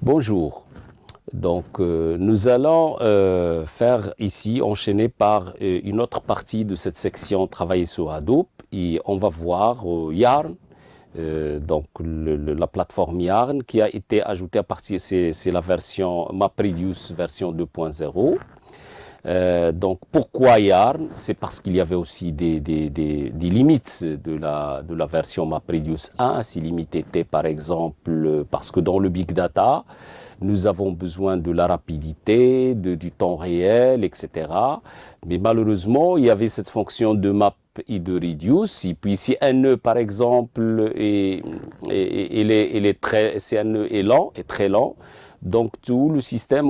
Bonjour. Nous allons faire ici, enchaîner par une autre partie de cette section travailler sur Hadoop et on va voir Yarn, la plateforme Yarn qui a été ajoutée à partir, c'est la version MapReduce version 2.0. Pourquoi Yarn? C'est parce qu'il y avait aussi des limites de la version MapReduce 1. Ces limites étaient par exemple parce que dans le Big Data, nous avons besoin de la rapidité, du temps réel, etc. Mais malheureusement, il y avait cette fonction de map et de reduce. Et puis si un nœud, par exemple, si un nœud est lent, est très lent, donc tout le système,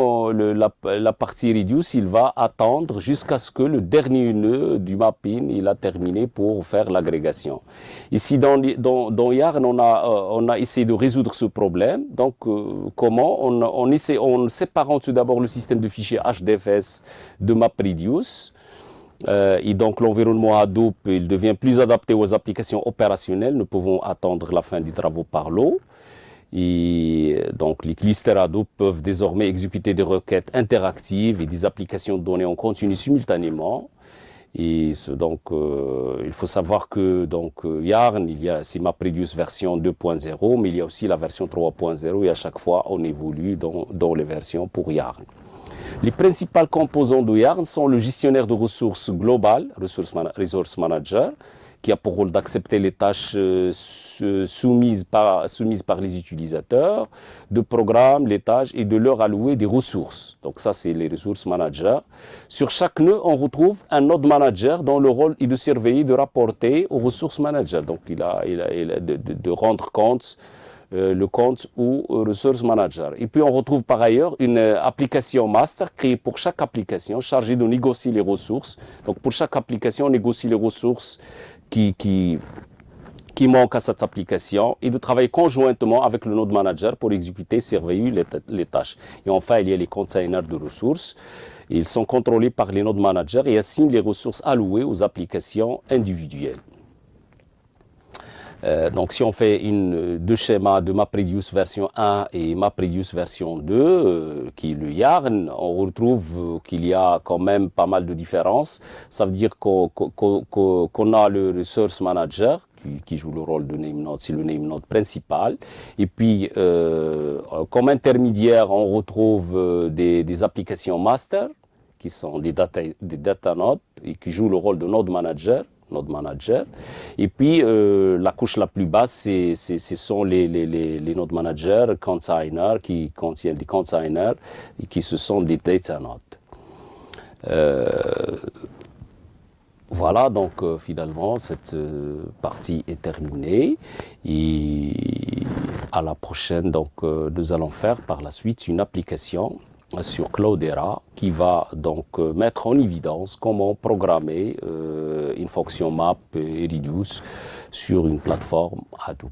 la partie reduce, il va attendre jusqu'à ce que le dernier nœud du mapping il a terminé pour faire l'agrégation. Ici dans Yarn, on a essayé de résoudre ce problème. Donc comment en séparant tout d'abord le système de fichiers HDFS de MapReduce. Et donc l'environnement Hadoop il devient plus adapté aux applications opérationnelles. Nous pouvons attendre la fin des travaux par l'eau. Et donc, les clusters Hadoop peuvent désormais exécuter des requêtes interactives et des applications de données en continu simultanément. Et il faut savoir que Yarn, c'est MapReduce version 2.0, mais il y a aussi la version 3.0 et à chaque fois on évolue dans les versions pour Yarn. Les principales composants de Yarn sont le gestionnaire de ressources globales, Resource Manager, qui a pour rôle d'accepter les tâches soumises par les utilisateurs, de programme les tâches et de leur allouer des ressources. Donc ça, c'est les ressources managers. Sur chaque nœud, on retrouve un node manager dont le rôle est de surveiller, de rapporter aux ressources managers. Donc il a de rendre compte le compte ou Resource Manager. Et puis on retrouve par ailleurs une application master créée pour chaque application, chargée de négocier les ressources. Donc pour chaque application, on négocie les ressources qui manquent à cette application et de travailler conjointement avec le node manager pour exécuter, surveiller les tâches. Et enfin, il y a les containers de ressources. Ils sont contrôlés par les nodes managers et assignent les ressources allouées aux applications individuelles. Donc si on fait deux schémas de MapReduce version 1 et MapReduce version 2, qui est le Yarn, on retrouve qu'il y a quand même pas mal de différences. Ça veut dire qu'on a le Resource Manager qui joue le rôle de name node, c'est le name node principal. Et puis, comme intermédiaire, on retrouve des applications master, qui sont des data nodes, et qui jouent le rôle de node manager. Et puis la couche la plus basse, ce sont les node managers, containers, qui contiennent des containers et qui ce sont des data nodes. Voilà, donc finalement, cette partie est terminée. Et à la prochaine, nous allons faire par la suite une application sur Cloudera qui va donc mettre en évidence comment programmer une fonction map et reduce sur une plateforme Hadoop.